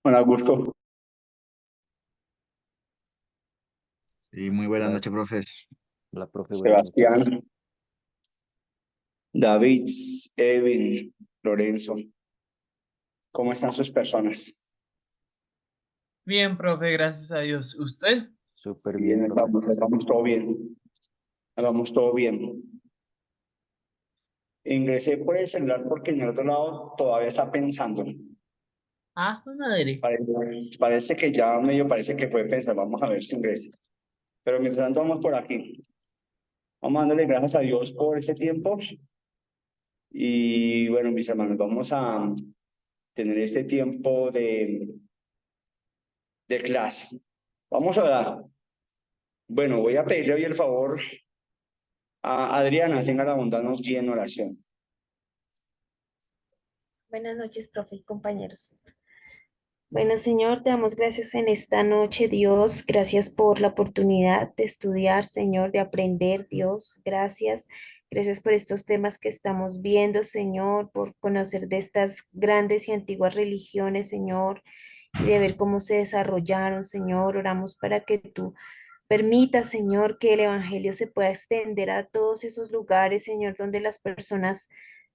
Con Augusto, Sí, muy buenas Hola, noches, profes. hola, profe, buenas noches. Sebastián, David, Evin, Lorenzo, ¿cómo están sus personas? Bien, profe, gracias a Dios. ¿Usted? Súper bien, Bien, profe. vamos todo bien, vamos todo bien. Ingresé por el celular porque en el otro lado todavía está pensando. Ah, madre. Parece que ya medio parece que puede pensar, vamos a ver si ingresa. Pero mientras tanto vamos por aquí. Vamos dándole gracias a Dios por este tiempo. Y bueno, mis hermanos, vamos a tener este tiempo de clase. Vamos a dar. Bueno, voy a pedirle hoy el favor a Adriana, tenga la bondad, nos guíe en oración. Buenas noches, profe y compañeros. Bueno, Señor, te damos gracias en esta noche, Dios. Gracias por la oportunidad de estudiar, Señor, de aprender, Dios. Gracias. Gracias por estos temas que estamos viendo, Señor, por conocer de estas grandes y antiguas religiones, Señor, y de ver cómo se desarrollaron, Señor. Oramos para que tú permita, Señor, que el Evangelio se pueda extender a todos esos lugares, Señor, donde las personas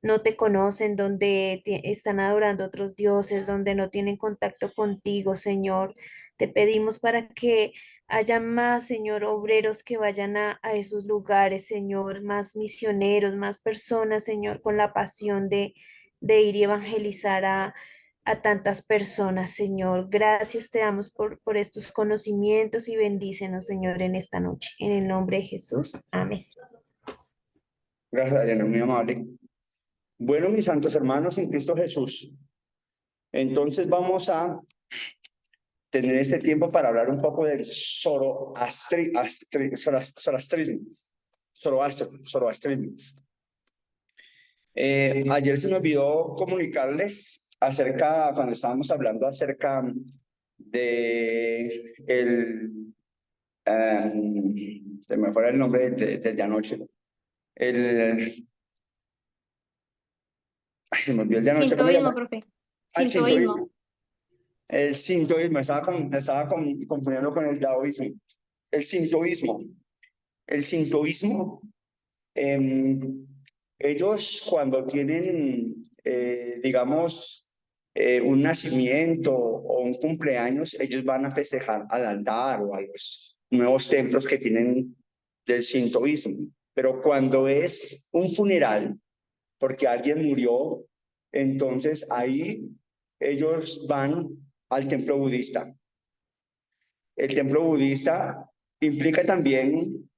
no te conocen, donde están adorando otros dioses, donde no tienen contacto contigo, Señor. Te pedimos para que haya más, Señor, obreros que vayan a esos lugares, Señor, más misioneros, más personas, Señor, con la pasión de ir y evangelizar a tantas personas, Señor. Gracias te damos por estos conocimientos y bendícenos, Señor, en esta noche. En el nombre de Jesús. Amén. Gracias, Adriana, muy amable. Bueno, mis santos hermanos en Cristo Jesús, entonces vamos a tener este tiempo para hablar un poco del zoroastrismo. Ayer se me olvidó comunicarles acerca, cuando estábamos hablando acerca de se me fue el nombre de anoche, el, se me olvidó el de anoche, ¿cómo se llama? Sintoísmo, profe. Ah, el Sintoísmo. sintoísmo. El sintoísmo, estaba confundiendo con el daoísmo. El sintoísmo. El sintoísmo, ellos cuando tienen, digamos, un nacimiento o un cumpleaños, ellos van a festejar al altar o a los nuevos templos que tienen del sintoísmo. Pero cuando es un funeral, porque alguien murió, entonces ahí ellos van al templo budista. El templo budista implica también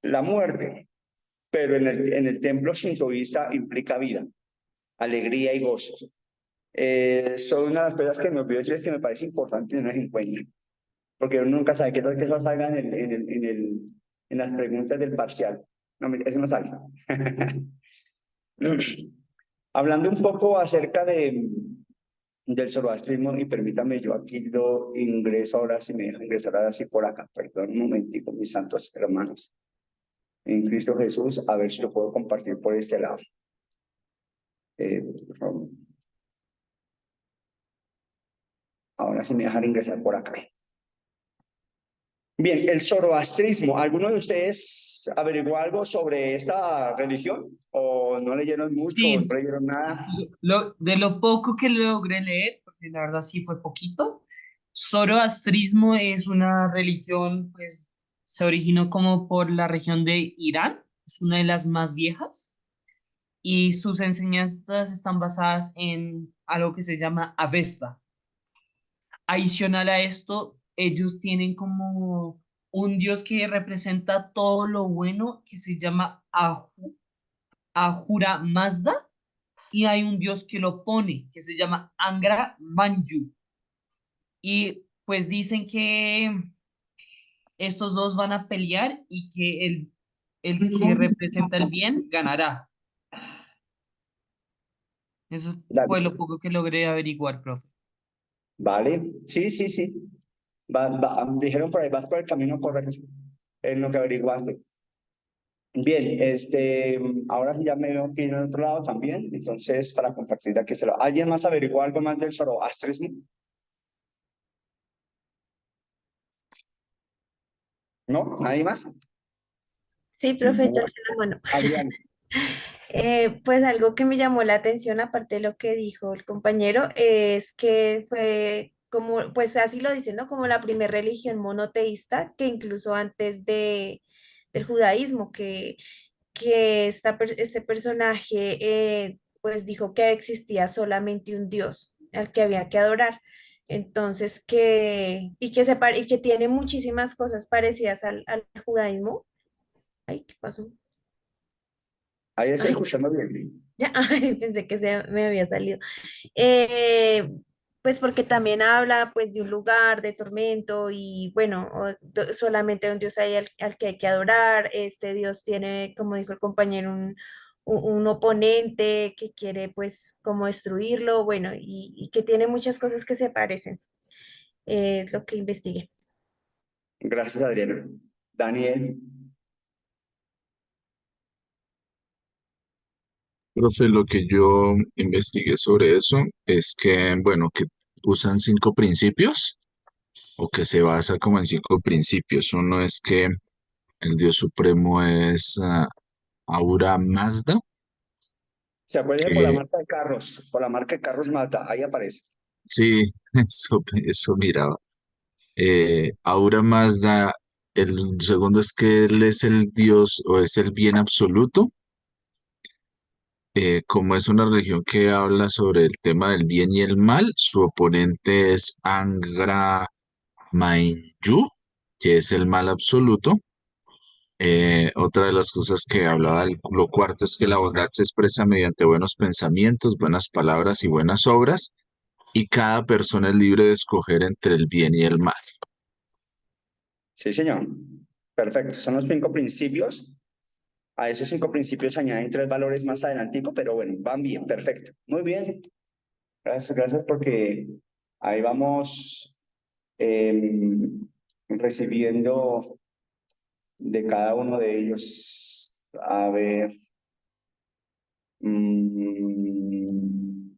la muerte, pero en el templo shintoísta implica vida, alegría y gozo. Son una de las cosas que me olvidé decir, es que me parece importante tener en cuenta, porque uno nunca sabe qué tal que eso salga en las preguntas del parcial. No, eso no sale. Hablando un poco acerca del zoroastrismo, y permítame, yo aquí lo ingreso ahora, si me deja ingresar ahora sí por acá, perdón un momentito, mis santos hermanos, en Cristo Jesús, a ver si lo puedo compartir por este lado. Por favor. Ahora sí me dejan ingresar por acá. Bien, el zoroastrismo. ¿Alguno de ustedes averiguó algo sobre esta religión? ¿O no leyeron mucho o no Sí, leyeron nada? de lo poco que logré leer, porque la verdad sí fue poquito, zoroastrismo es una religión, pues se originó como por la región de Irán, es una de las más viejas, y sus enseñanzas están basadas en algo que se llama Avesta. Adicional a esto, ellos tienen como un dios que representa todo lo bueno, que se llama Ahura Mazda, y hay un dios que lo pone, que se llama Angra Manju. Y pues dicen que estos dos van a pelear y que el que representa el bien ganará. Eso Dale. fue lo poco que logré averiguar, profe. Vale, sí, sí, sí. Dijeron por ahí, vas por el camino correcto, en lo que averiguaste. Bien, ahora sí ya me veo aquí en el otro lado también, entonces para compartir aquí se lo. ¿Alguien más averiguó algo más del zoroastrismo? ¿No? ¿Nadie más? Sí, profe, yo alcé la mano. Adrián. Pues algo que me llamó la atención, aparte de lo que dijo el compañero, es que fue como, pues así lo dicen, ¿no? Como la primera religión monoteísta, que incluso antes del judaísmo, que este personaje pues dijo que existía solamente un Dios al que había que adorar. Entonces, y que tiene muchísimas cosas parecidas al judaísmo. Ay, ¿qué pasó? Ahí estoy Ay, escuchando bien. ya, ay, pensé que se me había salido. Eh, pues porque también habla pues de un lugar de tormento y bueno, solamente un Dios hay al que hay que adorar. Este Dios tiene, como dijo el compañero, un oponente que quiere pues como destruirlo, bueno, y que tiene muchas cosas que se parecen. Es lo que investigué. Gracias, Adriana. Daniel. Profe, lo que yo investigué sobre eso es que, bueno, que usan 5 principios o que se basa como en 5 principios. Uno es que el Dios Supremo es Ahura Mazda, ¿Se acuerda por la que marca de carros? Por la marca de carros Mazda, ahí aparece. sí, eso miraba. Ahura Mazda, el segundo es que él es el Dios o es el bien absoluto. Como es una religión que habla sobre el tema del bien y el mal, su oponente es Angra Mainyu, que es el mal absoluto. Otra de las cosas que hablaba, lo cuarto es que la bondad se expresa mediante buenos pensamientos, buenas palabras y buenas obras, y cada persona es libre de escoger entre el bien y el mal. Sí, señor. Perfecto. Son los 5 principios. A esos 5 principios se añaden 3 valores más adelantico, pero bueno, van bien, perfecto. Muy bien. Gracias, gracias porque ahí vamos recibiendo de cada uno de ellos. A ver. mm,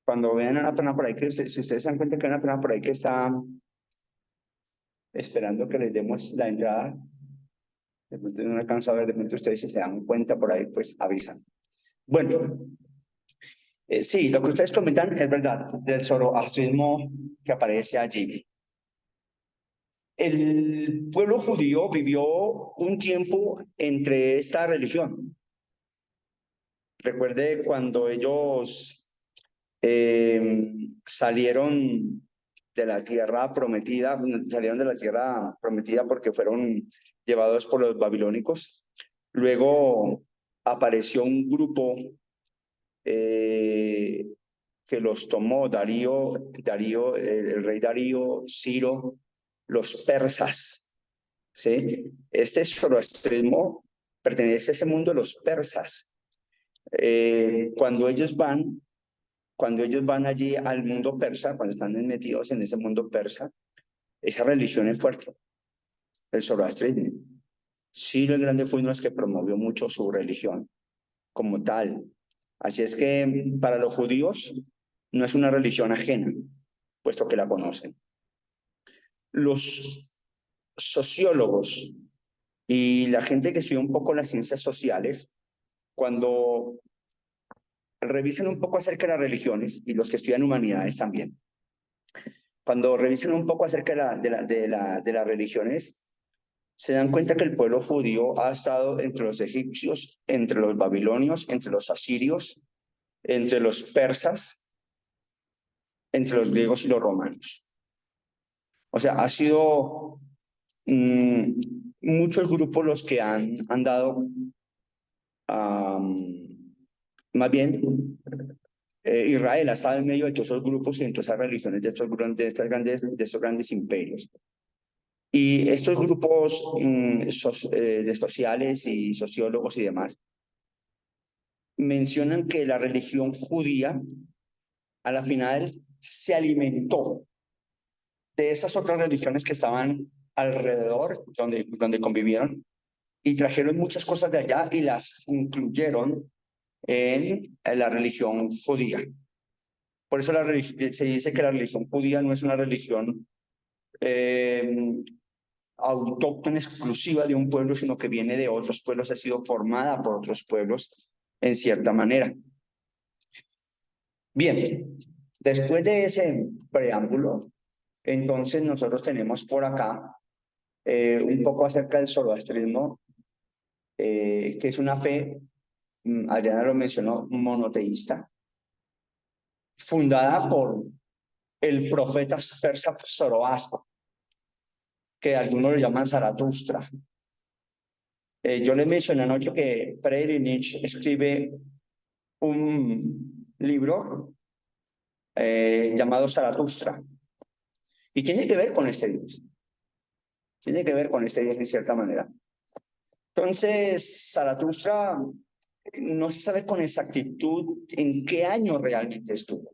Cuando vean a una persona por ahí, si ustedes se dan cuenta que hay una persona por ahí que está esperando que les demos la entrada, de pronto no alcanzo a ver, de pronto ustedes si se dan cuenta por ahí, pues avisan. Bueno, sí, lo que ustedes comentan es verdad, del zoroastrismo que aparece allí. El pueblo judío vivió un tiempo entre esta religión. Recuerde cuando ellos salieron de la tierra prometida, salieron de la tierra prometida porque fueron llevados por los babilónicos. Luego apareció un grupo que los tomó el rey Darío, Ciro, los persas, ¿sí? Este zoroastrismo pertenece a ese mundo de los persas. Cuando ellos van allí al mundo persa, cuando están metidos en ese mundo persa, esa religión es fuerte, el zoroastrismo. Ciro el Grande fue uno de los que promovió mucho su religión como tal. Así es que para los judíos no es una religión ajena, puesto que la conocen. Los sociólogos y la gente que estudia un poco las ciencias sociales, cuando revisan un poco acerca de las religiones, y los que estudian humanidades también, cuando revisan un poco acerca de las religiones, se dan cuenta que el pueblo judío ha estado entre los egipcios, entre los babilonios, entre los asirios, entre los persas, entre los griegos y los romanos. O sea, ha sido muchos grupos los que han dado, más bien, Israel ha estado en medio de todos esos grupos y de todas esas religiones de estos grandes imperios. Y estos grupos de sociales y sociólogos y demás mencionan que la religión judía a la final se alimentó de esas otras religiones que estaban alrededor, donde convivieron, y trajeron muchas cosas de allá y las incluyeron en la religión judía. Por eso se dice que la religión judía no es una religión autóctona exclusiva de un pueblo, sino que viene de otros pueblos, ha sido formada por otros pueblos en cierta manera. Bien, después de ese preámbulo, entonces nosotros tenemos por acá un poco acerca del zoroastrismo, que es una fe, Adriana lo mencionó, monoteísta, fundada por el profeta persa Zoroastro, que algunos lo llaman Zaratustra. Yo les mencioné anoche que Friedrich Nietzsche escribe un libro llamado Zaratustra, y tiene que ver con este Dios. Tiene que ver con este Dios en cierta manera. Entonces, Zaratustra no se sabe con exactitud en qué año realmente estuvo,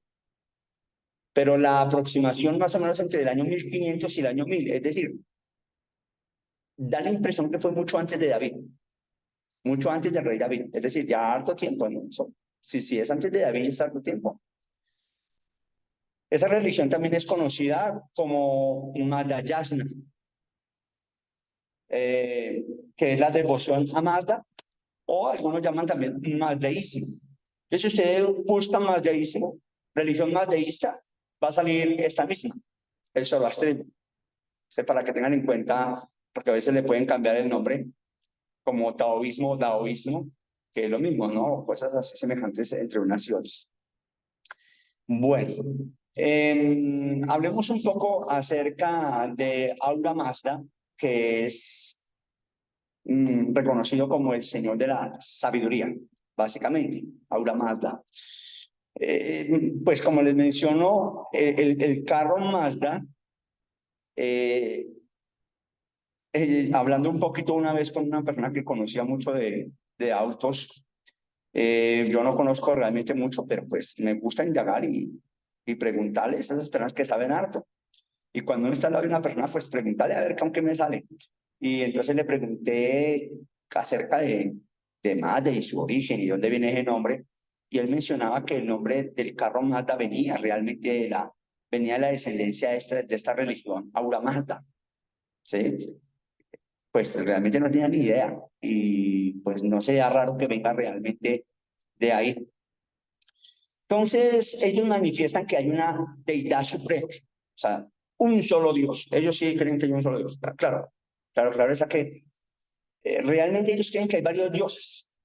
pero la aproximación más o menos entre el año 1500 y el año 1000, es decir, da la impresión que fue mucho antes de David, mucho antes del rey David, es decir, ya harto tiempo, ¿no? Si es antes de David, es harto tiempo. Esa religión también es conocida como Madhyasna, que es la devoción a Mazda, o algunos llaman también mazdeísmo. Entonces, si usted busca mazdeísmo, religión mazdeísta, va a salir esta misma, el zoroastrismo. Para que tengan en cuenta, porque a veces le pueden cambiar el nombre, como taoísmo o daoísmo, que es lo mismo, ¿no? Cosas así semejantes entre unas y otras. Bueno, hablemos un poco acerca de Ahura Mazda, que es reconocido como el señor de la sabiduría, básicamente, Ahura Mazda. Pues como les menciono, el carro Mazda, hablando un poquito una vez con una persona que conocía mucho de autos, yo no conozco realmente mucho, pero pues me gusta indagar y preguntarles a esas personas que saben harto. Y cuando uno está al lado de una persona, pues preguntarle a ver con qué me sale. Y entonces le pregunté acerca de Mazda y su origen y dónde viene ese nombre. Y él mencionaba que el nombre del carro Mazda venía realmente venía de la descendencia de esta religión, Ahura Mazda. ¿Sí? Pues realmente no tenía ni idea. Y pues no sería raro que venga realmente de ahí. Entonces, ellos manifiestan que hay una deidad suprema, o sea, un solo Dios. Ellos sí creen que hay un solo Dios. Claro, es que realmente ellos creen que hay varios dioses,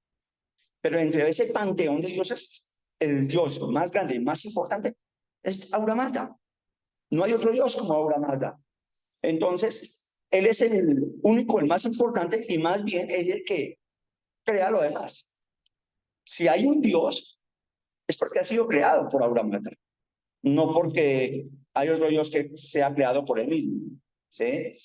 pero entre ese panteón de dioses, el Dios más grande y más importante es Ahura Mazda. No hay otro Dios como Ahura Mazda. Entonces, él es el único, el más importante, y más bien es el que crea lo demás. Si hay un Dios, es porque ha sido creado por Ahura Mazda, no porque hay otro Dios que sea creado por él mismo. ¿Sí?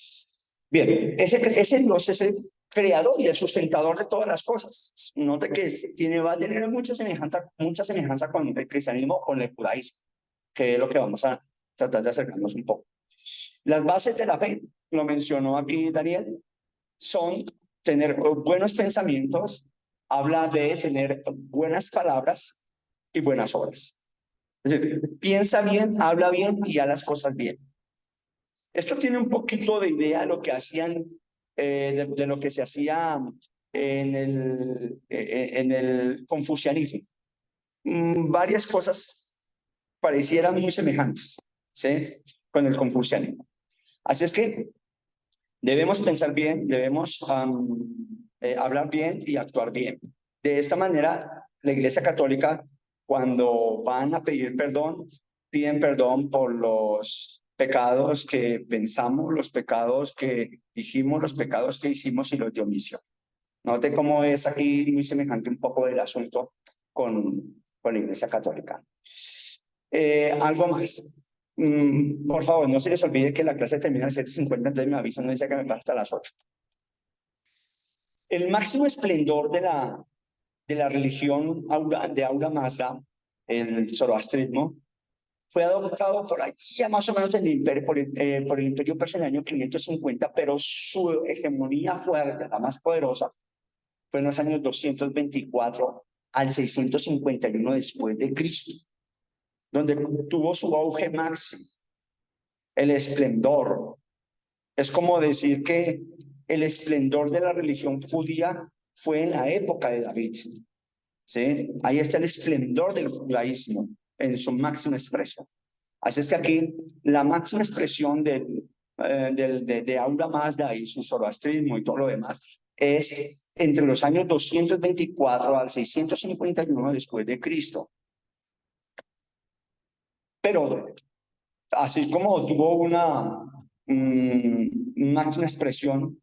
Bien, ese Dios es el creador y el sustentador de todas las cosas. Note que va a tener mucha semejanza con el cristianismo, con el judaísmo, que es lo que vamos a tratar de acercarnos un poco. Las bases de la fe, lo mencionó aquí Daniel, son tener buenos pensamientos, habla de tener buenas palabras y buenas obras. Es decir, piensa bien, habla bien y haz las cosas bien. Esto tiene un poquito de idea de lo que hacían, de lo que se hacía en el confucianismo. Varias cosas parecieran muy semejantes, ¿sí? Con el confucianismo. Así es que debemos pensar bien, debemos hablar bien y actuar bien. De esta manera, la Iglesia Católica, cuando van a pedir perdón, piden perdón por los pecados que pensamos, los pecados que dijimos, los pecados que hicimos y los de omisión. Note cómo es aquí muy semejante un poco del asunto con la Iglesia Católica. Algo más. Por favor, no se les olvide que la clase termina a las 7:50, entonces me avisan, no dice que me pasa hasta las 8. El máximo esplendor de la religión de Ahura Mazda, el zoroastrismo, fue adoptado por ahí, ya más o menos por el Imperio Persa en el año 550, pero su hegemonía fuerte, la más poderosa, fue en los años 224 al 651 después de Cristo, donde tuvo su auge máximo, el esplendor, Es como decir que el esplendor de la religión judía fue en la época de David. ¿Sí? Ahí está el esplendor del judaísmo en su máxima expresión. Así es que aquí la máxima expresión de Aura Mazda y su zoroastrismo y todo lo demás es entre los años 224 al 651 después de Cristo. Pero así como tuvo una máxima expresión,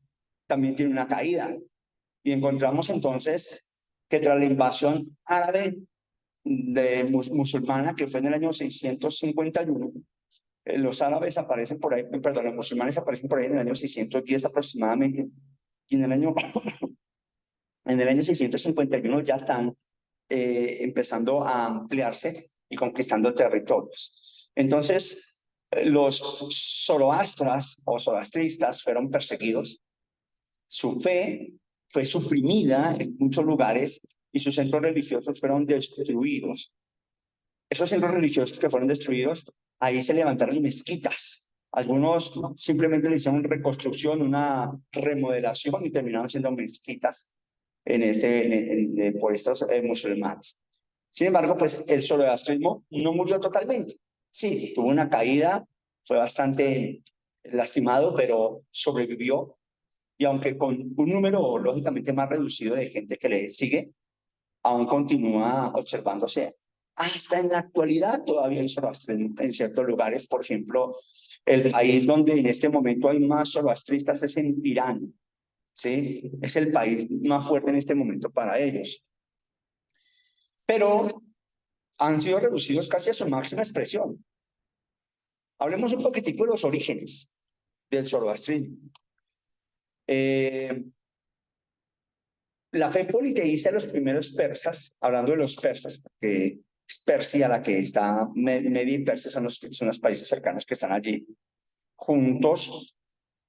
también tiene una caída. Y encontramos entonces que tras la invasión árabe musulmana, que fue en el año 651, los árabes aparecen por ahí, perdón, los musulmanes aparecen por ahí en el año 610 aproximadamente, y en el año 651 ya están empezando a ampliarse y conquistando territorios. Entonces, los zoroastras o zoroastristas fueron perseguidos, su fe fue suprimida en muchos lugares y sus centros religiosos fueron destruidos. Esos centros religiosos que fueron destruidos, ahí se levantaron mezquitas. Algunos simplemente le hicieron reconstrucción, una remodelación y terminaron siendo mezquitas por estos musulmanes. Sin embargo, pues el zoroastrismo no murió totalmente. Sí, tuvo una caída, fue bastante lastimado, pero sobrevivió. Y aunque con un número lógicamente más reducido de gente que le sigue, aún continúa observándose. Hasta en la actualidad todavía hay zoroastrismo en ciertos lugares. Por ejemplo, el país donde en este momento hay más zoroastristas es en Irán. ¿Sí? Es el país más fuerte en este momento para ellos. Pero han sido reducidos casi a su máxima expresión. Hablemos un poquitico de los orígenes del zoroastrismo. La fe politeísta de los primeros persas, hablando de los persas, porque es Persia la que está, Media y Persia son los países cercanos que están allí juntos,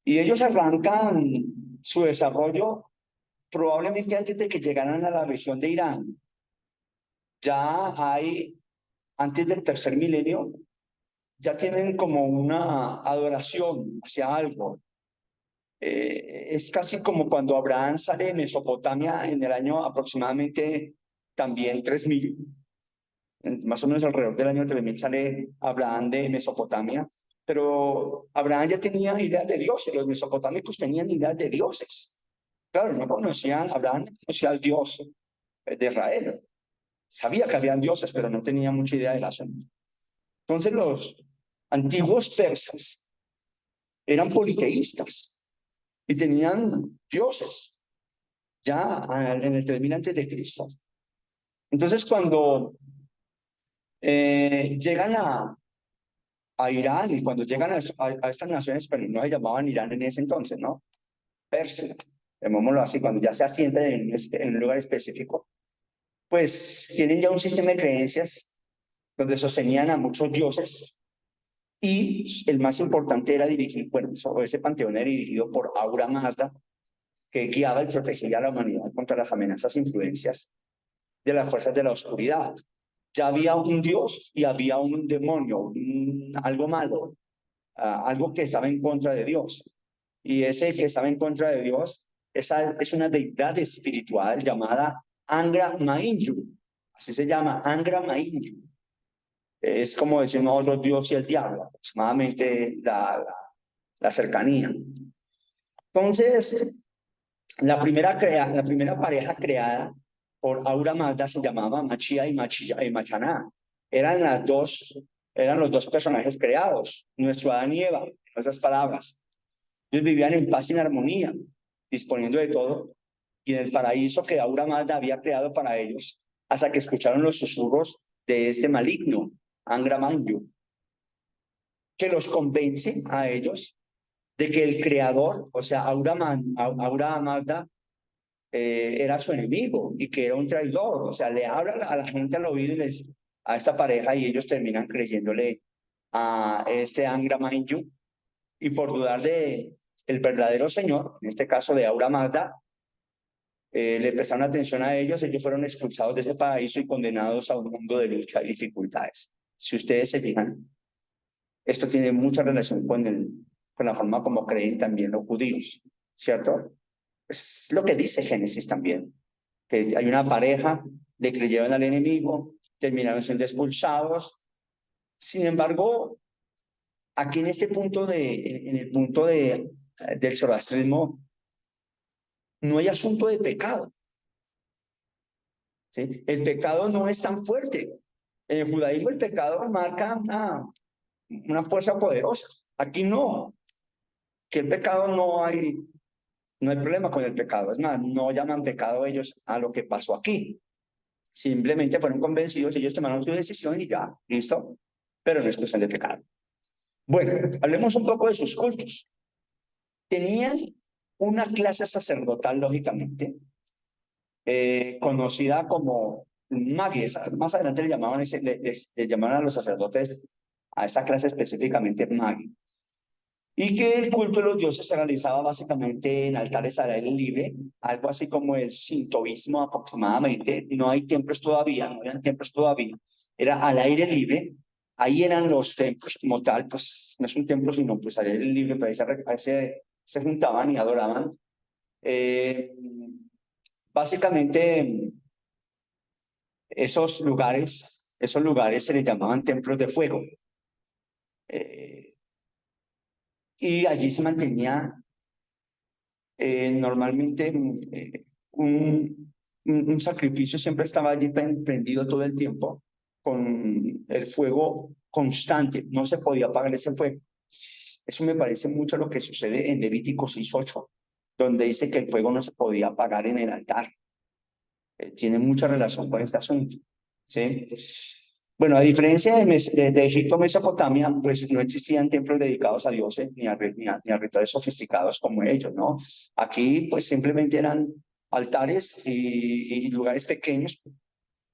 y ellos arrancan su desarrollo probablemente antes de que llegaran a la región de Irán. Ya hay, antes del tercer milenio, ya tienen como una adoración hacia algo. Es casi como cuando Abraham sale de Mesopotamia en el año aproximadamente también 3000, más o menos alrededor del año 3000 sale Abraham de Mesopotamia, pero Abraham ya tenía ideas de dioses, los mesopotámicos tenían ideas de dioses. Claro, no conocían, Abraham no conocía al Dios de Israel, sabía que habían dioses, pero no tenía mucha idea del asunto. Entonces los antiguos persas eran politeístas y tenían dioses ya en el 3000 antes de Cristo. Entonces cuando llegan a Irán y cuando llegan a estas naciones, pero no se llamaban Irán en ese entonces, ¿no? Persia, llamémoslo así, cuando ya se asientan en un lugar específico, pues tienen ya un sistema de creencias donde sostenían a muchos dioses y el más importante era dirigido, bueno, ese panteón era dirigido por Ahura Mazda, que guiaba y protegía a la humanidad contra las amenazas e influencias de las fuerzas de la oscuridad. Ya había un dios y había un demonio, algo malo, algo que estaba en contra de Dios. Y ese que estaba en contra de Dios es una deidad espiritual llamada Angra Mainyu. Así se llama, Angra Mainyu. Es como decimos nosotros Dios y el diablo, aproximadamente la cercanía. Entonces, la primera pareja creada por Ahura Mazda se llamaba Machía y Machaná. Eran los dos personajes creados, nuestro Adán y Eva, en otras palabras. Ellos vivían en paz y en armonía, disponiendo de todo, y en el paraíso que Ahura Mazda había creado para ellos, hasta que escucharon los susurros de este maligno, Angra Mainyu, que los convence a ellos de que el creador, o sea, Ahura Mazda, era su enemigo y que era un traidor. O sea, le habla a la gente al oído a esta pareja y ellos terminan creyéndole a este Angra Mainyu, y por dudar de el verdadero señor, en este caso de Ahura Mazda, le prestaron atención a ellos fueron expulsados de ese paraíso y condenados a un mundo de lucha y dificultades. Si ustedes se fijan, esto tiene mucha relación con con la forma como creen también los judíos, ¿cierto? Es lo que dice Génesis también, que hay una pareja, le creyeron al enemigo, terminaron siendo expulsados. Sin embargo, aquí en este punto en el punto del zoroastrismo, no hay asunto de pecado, ¿sí? El pecado no es tan fuerte. En el judaísmo el pecado marca una fuerza poderosa. Aquí no, que el pecado no hay problema con el pecado. Es más, no llaman pecado ellos a lo que pasó aquí. Simplemente fueron convencidos, ellos tomaron su decisión y ya, listo. Pero no es cuestión de pecado. Bueno, hablemos un poco de sus cultos. Tenían una clase sacerdotal, lógicamente, conocida como magis. Más adelante le llamaban, le llamaban a los sacerdotes a esa clase específicamente magi. Y que el culto de los dioses se realizaba básicamente en altares al aire libre, algo así como el sintoísmo aproximadamente. No hay templos todavía, no eran templos todavía, era al aire libre. Ahí eran los templos como tal, pues no es un templo, sino pues al aire libre, pero ahí se juntaban y adoraban. Básicamente, esos lugares se les llamaban templos de fuego. Y allí se mantenía normalmente un sacrificio, siempre estaba allí prendido todo el tiempo con el fuego constante, no se podía apagar ese fuego. Eso me parece mucho lo que sucede en Levítico 6:8, donde dice que el fuego no se podía apagar en el altar. Tiene mucha relación con este asunto, ¿sí? Bueno, a diferencia de Egipto, Mesopotamia, pues no existían templos dedicados a dioses ni a rituales sofisticados como ellos, ¿no? Aquí, pues simplemente eran altares y lugares pequeños,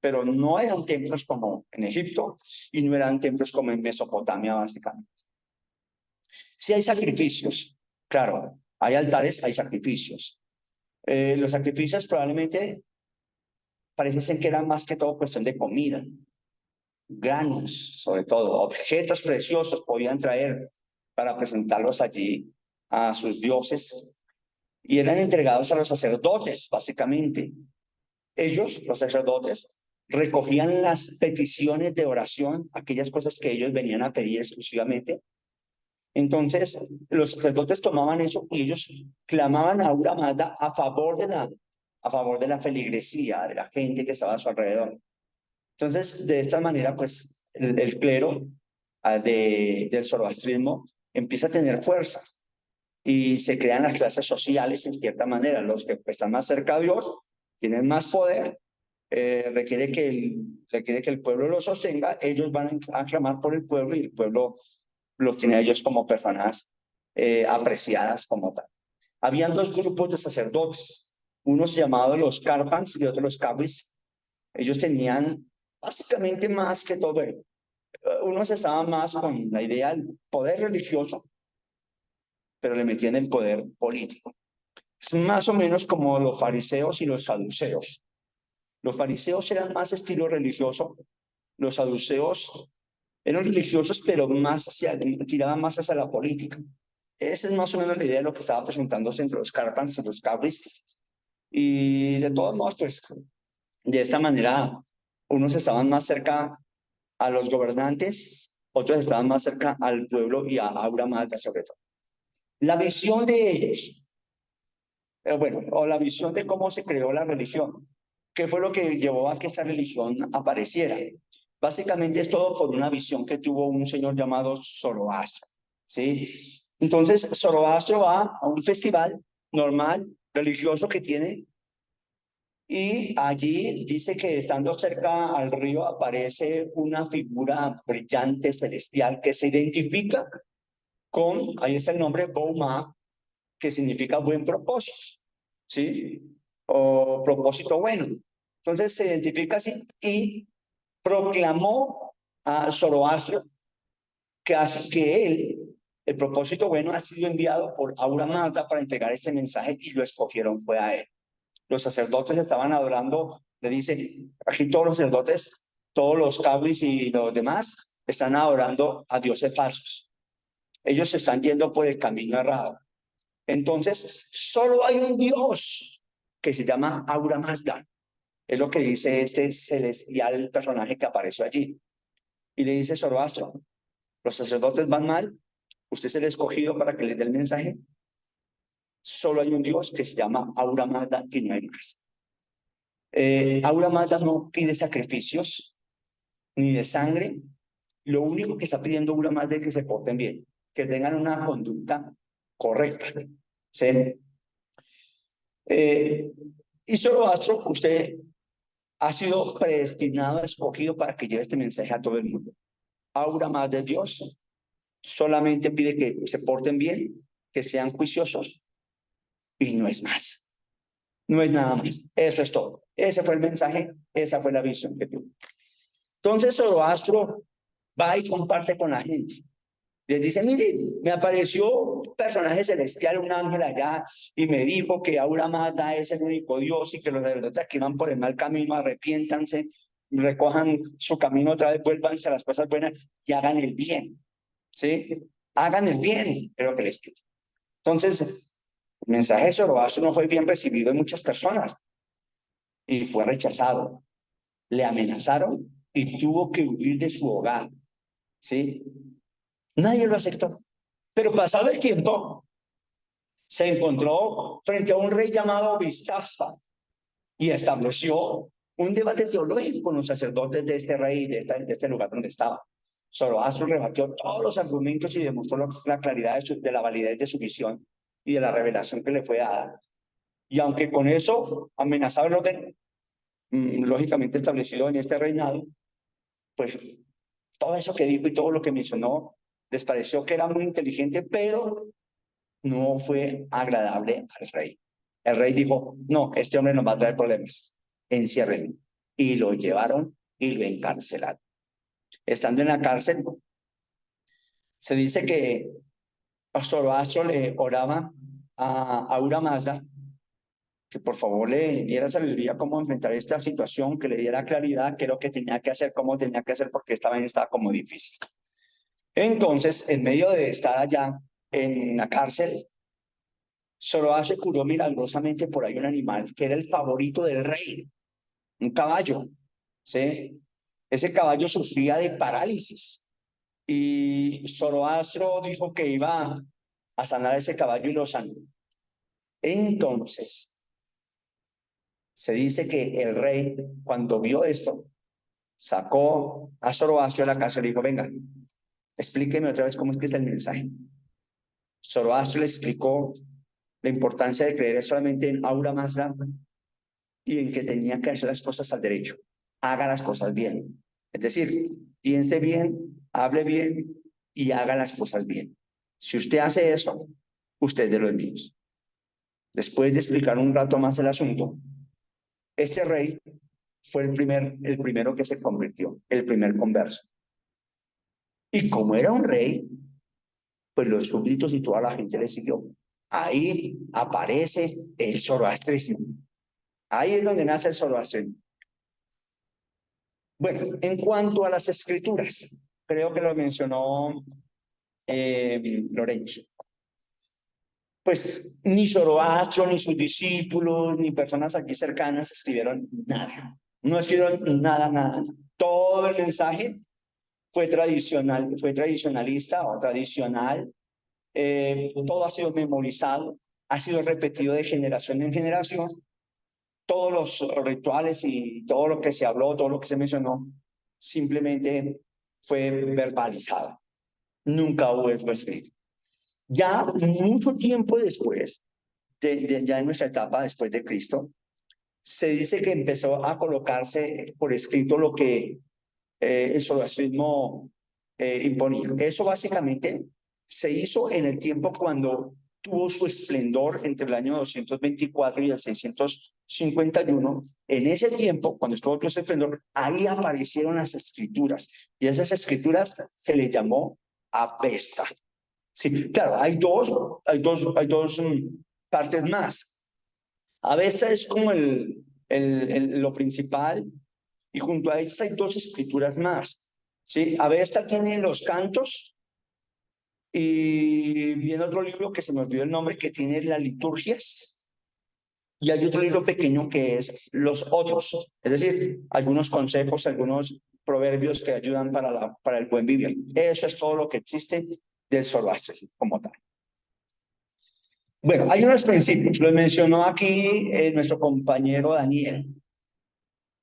pero no eran templos como en Egipto y no eran templos como en Mesopotamia, básicamente. Sí hay sacrificios, claro, hay altares, hay sacrificios. Los sacrificios probablemente parece ser que eran más que todo cuestión de comida, granos, sobre todo, objetos preciosos podían traer para presentarlos allí a sus dioses y eran entregados a los sacerdotes, básicamente. Ellos, los sacerdotes, recogían las peticiones de oración, aquellas cosas que ellos venían a pedir exclusivamente. Entonces, los sacerdotes tomaban eso y ellos clamaban a Aura Mazda a favor de la feligresía, de la gente que estaba a su alrededor. Entonces, de esta manera, pues, el clero del zoroastrismo empieza a tener fuerza y se crean las clases sociales en cierta manera. Los que están más cerca de Dios tienen más poder, requiere que el pueblo los sostenga, ellos van a clamar por el pueblo y el pueblo los tiene a ellos como personas apreciadas como tal. Habían dos grupos de sacerdotes, unos llamados los Carpans y otros los Cabris. Ellos tenían básicamente más que todo, unos estaban más con la idea del poder religioso, pero le metían el poder político. Es más o menos como los fariseos y los saduceos. Los fariseos eran más estilo religioso, los saduceos eran religiosos, pero tiraban más hacia la política. Esa es más o menos la idea de lo que estaba presentándose entre los Carpans y los Cabris. Y de todos modos, pues, de esta manera, unos estaban más cerca a los gobernantes, otros estaban más cerca al pueblo y a Aura Mazda sobre todo. La visión de ellos, o la visión de cómo se creó la religión, ¿qué fue lo que llevó a que esta religión apareciera? Básicamente es todo por una visión que tuvo un señor llamado Zoroastro, ¿sí? Entonces, Zoroastro va a un festival normal, religioso que tiene, y allí dice que estando cerca al río aparece una figura brillante celestial que se identifica con, ahí está el nombre, Bouma, que significa buen propósito, ¿sí? O propósito bueno. Entonces se identifica así y proclamó a Zoroastro que él, el propósito bueno, ha sido enviado por Aura Mazda para entregar este mensaje y lo escogieron fue a él. Los sacerdotes estaban adorando, le dice, aquí todos los sacerdotes, todos los cabris y los demás están adorando a dioses falsos. Ellos se están yendo por el camino errado. Entonces, solo hay un Dios que se llama Ahura Mazda. Es lo que dice este celestial personaje que apareció allí. Y le dice Zoroastro, los sacerdotes van mal, usted es el escogido para que les dé el mensaje. Solo hay un Dios que se llama Ahura Mazda y no hay más. Ahura Mazda no pide sacrificios ni de sangre. Lo único que está pidiendo Ahura Mazda es que se porten bien, que tengan una conducta correcta. ¿Sí? Y Zoroastro, usted ha sido predestinado, escogido para que lleve este mensaje a todo el mundo. Ahura Mazda de Dios solamente pide que se porten bien, que sean juiciosos y no es más. No es nada más. Eso es todo. Ese fue el mensaje, esa fue la visión que tuvo. Entonces Zoroastro va y comparte con la gente. Les dice, mire, me apareció un personaje celestial, un ángel allá, y me dijo que Ahura Mazda es el único Dios y que los sacerdotes que van por el mal camino, arrepiéntanse, recojan su camino otra vez, vuélvanse a las cosas buenas y hagan el bien. ¿Sí? Hagan el bien, creo que les pido. Entonces, el mensaje de Zoroastro no fue bien recibido en muchas personas y fue rechazado. Le amenazaron y tuvo que huir de su hogar. ¿Sí? Nadie lo aceptó. Pero pasado el tiempo, se encontró frente a un rey llamado Vistaspa y estableció un debate teológico con los sacerdotes de este rey, de este lugar donde estaba. Zoroastro rebatió todos los argumentos y demostró la claridad de la validez de su visión y de la revelación que le fue dada. Y aunque con eso amenazaba el orden lógicamente establecido en este reinado, pues todo eso que dijo y todo lo que mencionó les pareció que era muy inteligente, pero no fue agradable al rey. El rey dijo, no, este hombre nos va a traer problemas, enciérrenlo. Y lo llevaron y lo encarcelaron. Estando en la cárcel, se dice que Zoroastro le oraba a Ahura Mazda que por favor le diera sabiduría cómo enfrentar esta situación, que le diera claridad qué es lo que tenía que hacer, cómo tenía que hacer, porque esta vaina estaba como difícil. Entonces, en medio de estar allá en la cárcel, Zoroastro curó milagrosamente por ahí un animal que era el favorito del rey, un caballo, ¿sí? Ese caballo sufría de parálisis y Zoroastro dijo que iba a sanar ese caballo y lo sanó. Entonces, se dice que el rey, cuando vio esto, sacó a Zoroastro de la cárcel y dijo, venga, explíqueme otra vez cómo es que es el mensaje. Zoroastro le explicó la importancia de creer solamente en Ahura Mazda y en que tenía que hacer las cosas al derecho. Haga las cosas bien. Es decir, piense bien, hable bien y haga las cosas bien. Si usted hace eso, usted es de los míos. Después de explicar un rato más el asunto, este rey fue el primero que se convirtió, el primer converso. Y como era un rey, pues los súbditos y toda la gente le siguió. Ahí aparece el zoroastrismo. Ahí es donde nace el zoroastrismo. Bueno, en cuanto a las escrituras, creo que lo mencionó Lorenzo. Pues ni Zoroastro, ni sus discípulos, ni personas aquí cercanas escribieron nada. No escribieron nada. Todo el mensaje fue tradicional, fue tradicionalista o tradicional. Todo ha sido memorizado, ha sido repetido de generación en generación. Todos los rituales y todo lo que se habló, todo lo que se mencionó, simplemente fue verbalizado. Nunca hubo esto escrito. Ya mucho tiempo después, ya en nuestra etapa después de Cristo, se dice que empezó a colocarse por escrito lo que el zoroastrismo imponía. Eso básicamente se hizo en el tiempo cuando tuvo su esplendor entre el año 224 y el 651. En ese tiempo, cuando estuvo su esplendor, ahí aparecieron las escrituras y esas escrituras se le llamó Avesta. Sí, claro, hay dos partes más. Avesta es como lo principal y junto a esta hay dos escrituras más. ¿Sí? Avesta tiene los cantos Y viene otro libro que se me olvidó el nombre, que tiene las liturgias. Y hay otro libro pequeño que es los otros, es decir, algunos consejos, algunos proverbios que ayudan para el buen vivir. Eso es todo lo que existe del zoroastrismo como tal. Bueno, hay unos principios, los mencionó aquí nuestro compañero Daniel.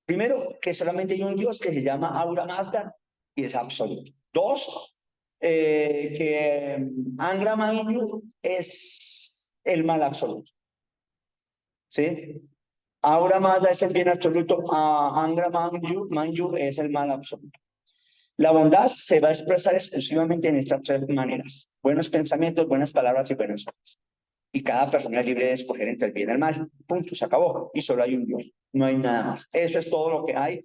Primero, que solamente hay un Dios que se llama Ahura Mazda y es absoluto. Dos, que Angra Mainyu es el mal absoluto. ¿Sí? Ahura Mazda es el bien absoluto, Angra Mainyu es el mal absoluto. La bondad se va a expresar exclusivamente en estas tres maneras: buenos pensamientos, buenas palabras y buenas obras. Y cada persona es libre de escoger entre el bien y el mal. Punto, se acabó. Y solo hay un Dios, no hay nada más. Eso es todo lo que hay.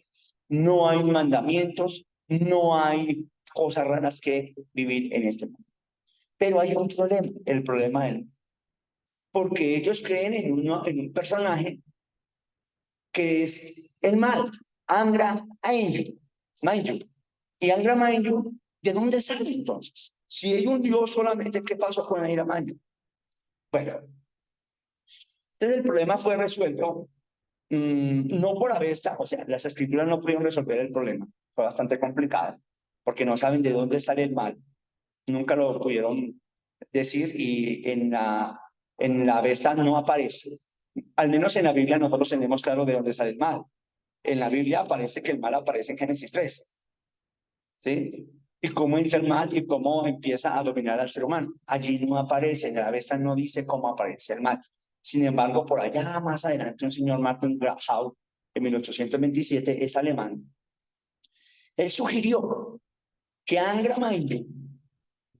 No hay mandamientos, no hay cosas raras que vivir en este mundo. Pero hay un problema, el problema del... Porque ellos creen en un personaje que es el mal, Angra Mainyu. Y Angra Mainyu, ¿de dónde sale entonces? Si hay un Dios solamente, ¿qué pasó con Angra Mainyu? Bueno, entonces el problema fue resuelto no por Avesta, o sea, las escrituras no pudieron resolver el problema, fue bastante complicado, porque no saben de dónde sale el mal, nunca lo pudieron decir, y en la Avesta no aparece. Al menos en la Biblia nosotros tenemos claro de dónde sale el mal. En la Biblia aparece que el mal aparece en Génesis 3, ¿sí? Y cómo entra el mal y cómo empieza a dominar al ser humano. Allí no aparece, en la Avesta no dice cómo aparece el mal. Sin embargo, por allá más adelante, un señor Martin Grahau, en 1827, es alemán. Él sugirió que Angra Mainyu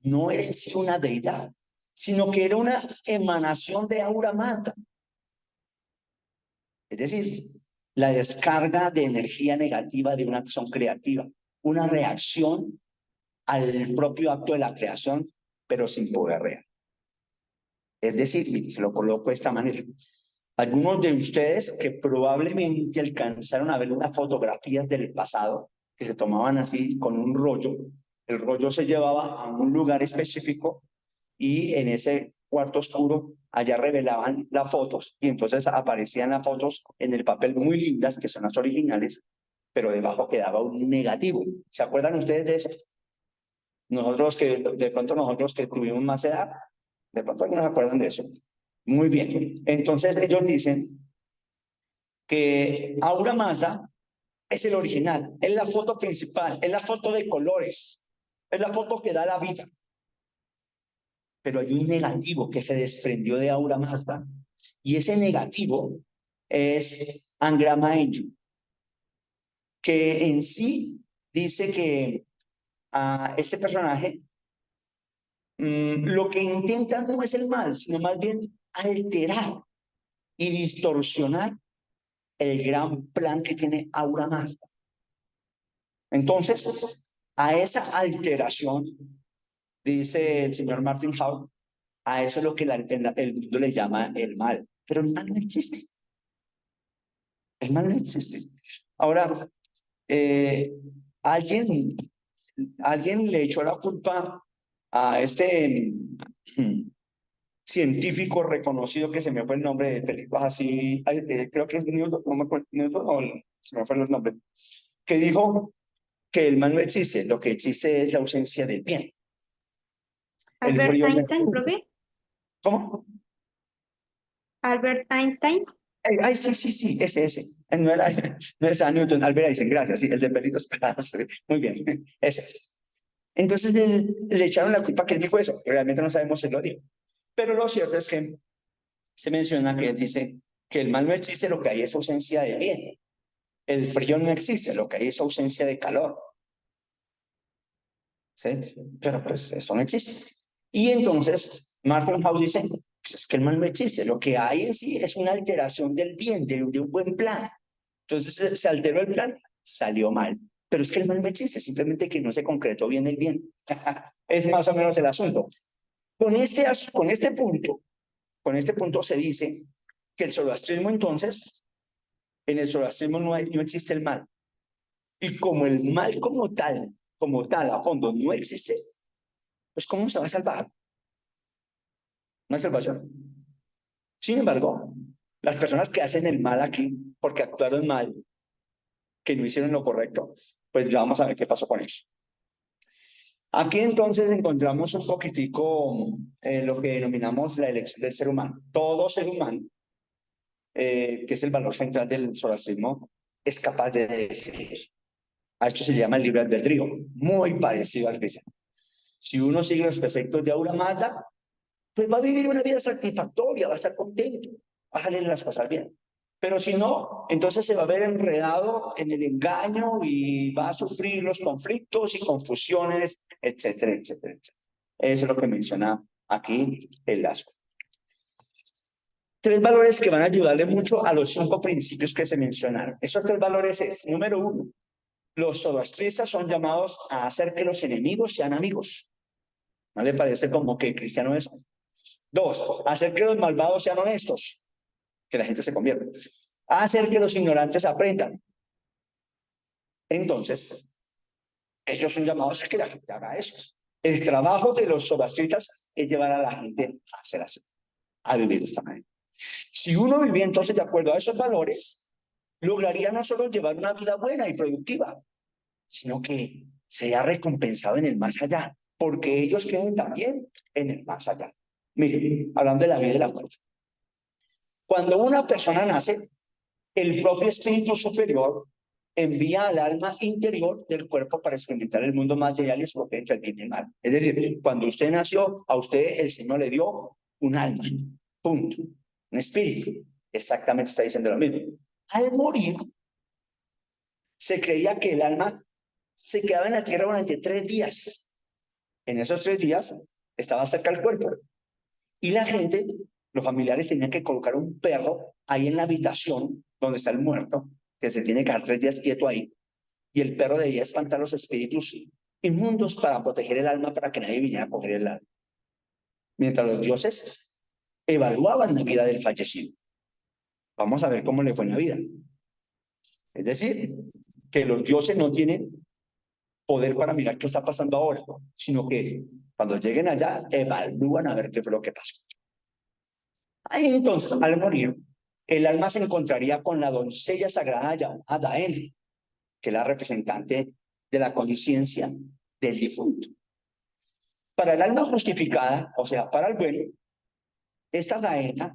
no era en sí una deidad, sino que era una emanación de Ahura Mazda. Es decir, la descarga de energía negativa de una acción creativa, una reacción al propio acto de la creación, pero sin poder real. Es decir, se lo coloco de esta manera. Algunos de ustedes que probablemente alcanzaron a ver unas fotografías del pasado que se tomaban así con un rollo, el rollo se llevaba a un lugar específico y en ese cuarto oscuro allá revelaban las fotos y entonces aparecían las fotos en el papel muy lindas, que son las originales, pero debajo quedaba un negativo. ¿Se acuerdan ustedes de eso? Nosotros que tuvimos más edad, de pronto no se acuerdan de eso. Muy bien. Entonces ellos dicen que Ahura Mazda es el original, es la foto principal, es la foto de colores, es la foto que da la vida. Pero hay un negativo que se desprendió de Ahura Mazda y ese negativo es Angra Mainyu, que en sí dice que a este personaje lo que intenta no es el mal, sino más bien alterar y distorsionar el gran plan que tiene Ahura Mazda. Entonces, a esa alteración, dice el señor Martin Howard, a eso es lo que el mundo le llama el mal. Pero el mal no existe. El mal no existe. Ahora, alguien le echó la culpa a este científico reconocido, que se me fue el nombre, de películas así, creo que es Newton, no me acuerdo, Newton, o se me fue el nombre, que dijo que el mal no existe, lo que existe es la ausencia del bien. El Albert frío. Einstein, profe. ¿Cómo? Albert Einstein. Ay, sí, ese. No era Newton, Albert Einstein, gracias, sí, el de perritos pelados. Muy bien, ese. Entonces le echaron la culpa que él dijo eso, realmente no sabemos si lo dijo. Pero lo cierto es que se menciona que él dice que el mal no existe, lo que hay es ausencia de bien. El frío no existe, lo que hay es ausencia de calor. ¿Sí? Pero pues eso no existe. Y entonces Martin Howe dice, pues es que el mal no existe, lo que hay en sí es una alteración del bien, de un buen plan. Entonces se alteró el plan, salió mal. Pero es que el mal no existe, simplemente que no se concretó bien el bien. Es más o menos el asunto. Con este punto se dice que el zoroastrismo entonces, en el zoroastrismo no existe el mal. Y como el mal como tal, a fondo, no existe, pues ¿cómo se va a salvar? No hay salvación. Sin embargo, las personas que hacen el mal aquí, porque actuaron mal, que no hicieron lo correcto, pues ya vamos a ver qué pasó con eso. Aquí entonces encontramos un poquitico lo que denominamos la elección del ser humano. Todo ser humano, que es el valor central del zoroastrismo, es capaz de decidir. A esto se llama el libre albedrío, muy parecido al cristiano. Si uno sigue los preceptos de Aura Mata, pues va a vivir una vida satisfactoria, va a estar contento, va a salir las cosas bien. Pero si no, entonces se va a ver enredado en el engaño y va a sufrir los conflictos y confusiones, etcétera, etcétera, etcétera. Eso es lo que menciona aquí el Lazo. Tres valores que van a ayudarle mucho a los 5 principios que se mencionaron. Esos 3 valores es, número 1, los zoroastristas son llamados a hacer que los enemigos sean amigos. ¿No le parece como que cristiano eso? 2, hacer que los malvados sean honestos, que la gente se convierta. Hacer que los ignorantes aprendan. Entonces, ellos son llamados a que la gente haga eso. El trabajo de los zoroastristas es llevar a la gente a hacer así, a vivir de esta manera. Si uno vivía entonces de acuerdo a esos valores, lograría no solo llevar una vida buena y productiva, sino que sería recompensado en el más allá, porque ellos creen también en el más allá. Miren, hablando de la vida y la muerte. Cuando una persona nace, el propio espíritu superior envía al alma interior del cuerpo para experimentar el mundo material y escoger entre el bien y el mal. Es decir, cuando usted nació, a usted el Señor le dio un alma, punto, un espíritu. Exactamente está diciendo lo mismo. Al morir, se creía que el alma se quedaba en la tierra durante 3 días. En esos 3 días estaba cerca del cuerpo. Y la gente, los familiares, tenían que colocar un perro ahí en la habitación donde está el muerto, que se tiene que quedar 3 días quieto ahí. Y el perro debía espantar los espíritus inmundos para proteger el alma, para que nadie viniera a coger el alma. Mientras los dioses evaluaban la vida del fallecido. Vamos a ver cómo le fue en la vida. Es decir, que los dioses no tienen poder para mirar qué está pasando ahora, sino que cuando lleguen allá, evalúan a ver qué fue lo que pasó. Ahí entonces, al morir, el alma se encontraría con la doncella sagrada llamada Daena, que es la representante de la conciencia del difunto. Para el alma justificada, o sea, para el bueno, esta Daena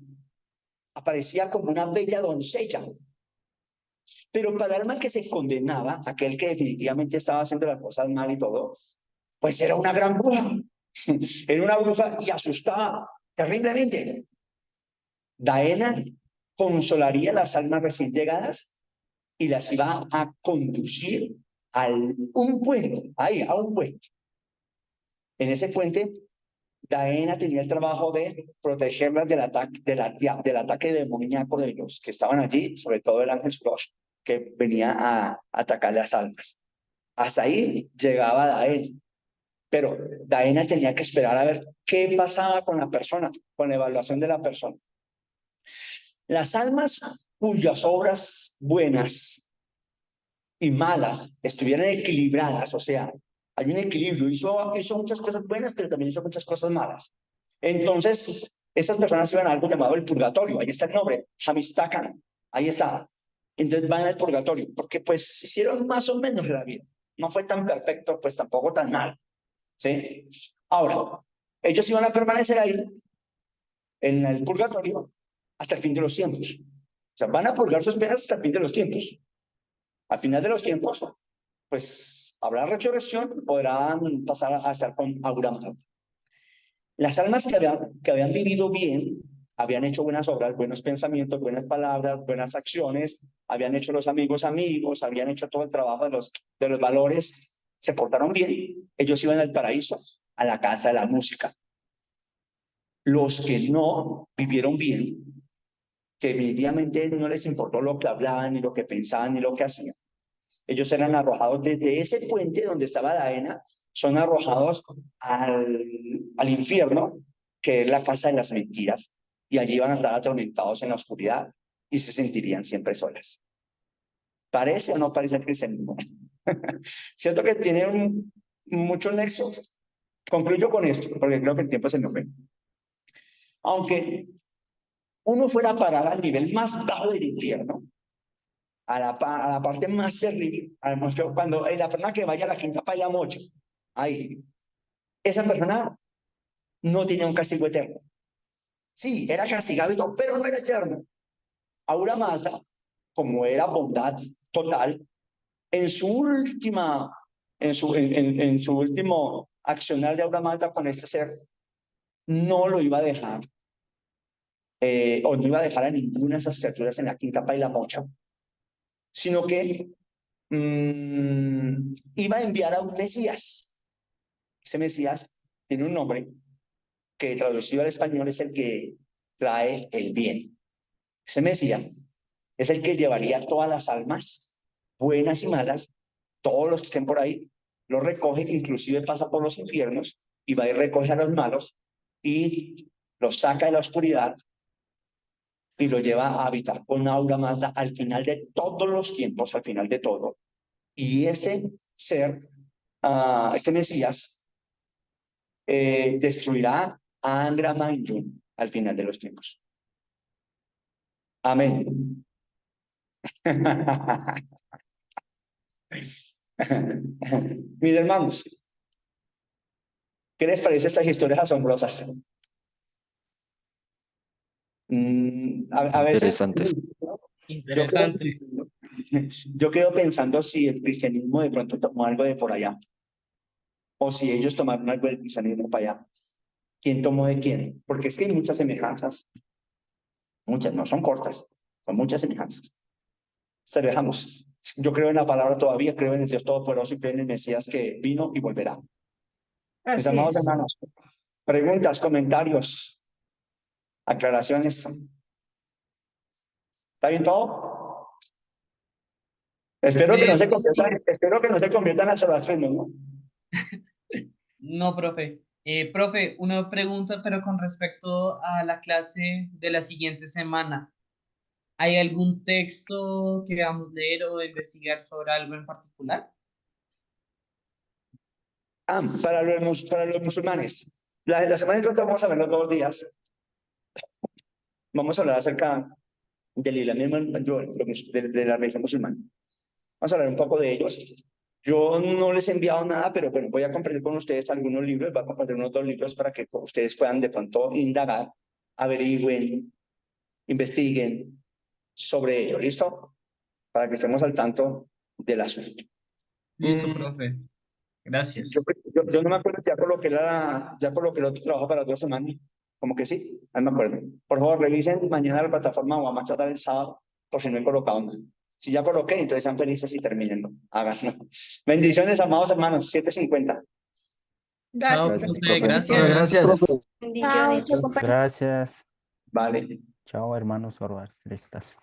aparecía como una bella doncella. Pero para el alma que se condenaba, aquel que definitivamente estaba haciendo las cosas mal y todo, pues era una gran bruja. Era una bruja y asustaba terriblemente. Daena consolaría las almas recién llegadas y las iba a conducir a un puente, ahí, a un puente. En ese puente, Daena tenía el trabajo de protegerlas del ataque demoníaco de los que estaban allí, sobre todo el ángel Sorosh, que venía a atacar las almas. Hasta ahí llegaba Daena. Pero Daena tenía que esperar a ver qué pasaba con la persona, con la evaluación de la persona. Las almas cuyas obras buenas y malas estuvieran equilibradas, o sea, hay un equilibrio, hizo muchas cosas buenas, pero también hizo muchas cosas malas. Entonces, estas personas iban a algo llamado el purgatorio, ahí está el nombre, Hamistakan, ahí está. Entonces van al purgatorio, porque pues hicieron más o menos la vida. No fue tan perfecto, pues tampoco tan mal. ¿Sí? Ahora, ellos iban a permanecer ahí, en el purgatorio, hasta el fin de los tiempos. O sea, van a purgar sus penas hasta el fin de los tiempos. Al final de los tiempos, pues habrá resurrección, podrán pasar a estar con Aura Mata. Las almas que habían vivido bien, habían hecho buenas obras, buenos pensamientos, buenas palabras, buenas acciones, habían hecho los amigos, habían hecho todo el trabajo de los valores, se portaron bien, ellos iban al paraíso, a la casa de la música. Los que no vivieron bien, que definitivamente no les importó lo que hablaban, ni lo que pensaban, ni lo que hacían, ellos eran arrojados desde ese puente donde estaba Daena, son arrojados al infierno, que es la casa de las mentiras, y allí van a estar atormentados en la oscuridad y se sentirían siempre solas. ¿Parece o no parece el cristianismo? Siento que tiene mucho nexo, Concluyo con esto, porque creo que el tiempo se me fue. Aunque uno fuera a parar al nivel más bajo del infierno, a la parte más terrible, cuando la persona que vaya a la quinta paya mocho, ahí, esa persona no tenía un castigo eterno. Sí, era castigado y todo, pero no era eterno. Aura Mazda, como era bondad total, en su última, en su último accionar de Aura Mazda con este ser, no lo iba a dejar, o no iba a dejar a ninguna de esas criaturas en la quinta pa y la mocha, sino que iba a enviar a un Mesías. Ese Mesías tiene un nombre que traducido al español es el que trae el bien. Ese Mesías es el que llevaría todas las almas, buenas y malas, todos los que estén por ahí, los recoge, inclusive pasa por los infiernos y va y recoge a los malos y los saca de la oscuridad y lo lleva a habitar con Aura Mazda al final de todos los tiempos, al final de todo. Y este ser, este Mesías, destruirá a Angra Mainyun al final de los tiempos. Amén. Mis hermanos, ¿qué les parece estas historias asombrosas? A veces Interesantes. yo quedo, Interesante. yo quedo pensando si el cristianismo de pronto tomó algo de por allá, o si ellos tomaron algo del cristianismo para allá. ¿Quién tomó de quién? Porque es que hay muchas semejanzas, muchas, no son cortas, son muchas semejanzas. Se dejamos. Yo creo en la palabra todavía, creo en el Dios Todopoderoso y creo en el Mesías que vino y volverá. Mis Así amados es. hermanos, preguntas, comentarios, aclaraciones. ¿Está bien todo? Espero que no se conviertan en adoraciones, ¿no? No, profe. Profe, una pregunta, pero con respecto a la clase de la siguiente semana. ¿Hay algún texto que vamos a leer o investigar sobre algo en particular? Para los musulmanes. La semana entrante vamos a ver los 2 días. Vamos a hablar acerca del islamismo, de la religión musulmana. Vamos a hablar un poco de ellos. Yo no les he enviado nada, pero bueno, voy a compartir con ustedes algunos libros, voy a compartir unos 2 libros para que ustedes puedan de pronto indagar, averigüen, investiguen sobre ello, ¿listo? Para que estemos al tanto del asunto. Listo, Mm, profe. Gracias. yo no me acuerdo, ya coloqué el otro trabajo para 2 semanas. Como que sí, ahí me acuerdo. Por favor, revisen mañana la plataforma o a más tardar el sábado, por si no he colocado nada. Si ya coloqué, entonces sean felices y terminenlo. Háganlo. Bendiciones, amados hermanos. 7:50. Chao, Gracias, Gracias, profe. profe. profe. Gracias. Gracias. Bendiciones. Chao, compañeros. Gracias. Vale. Chao, hermanos orbanistas.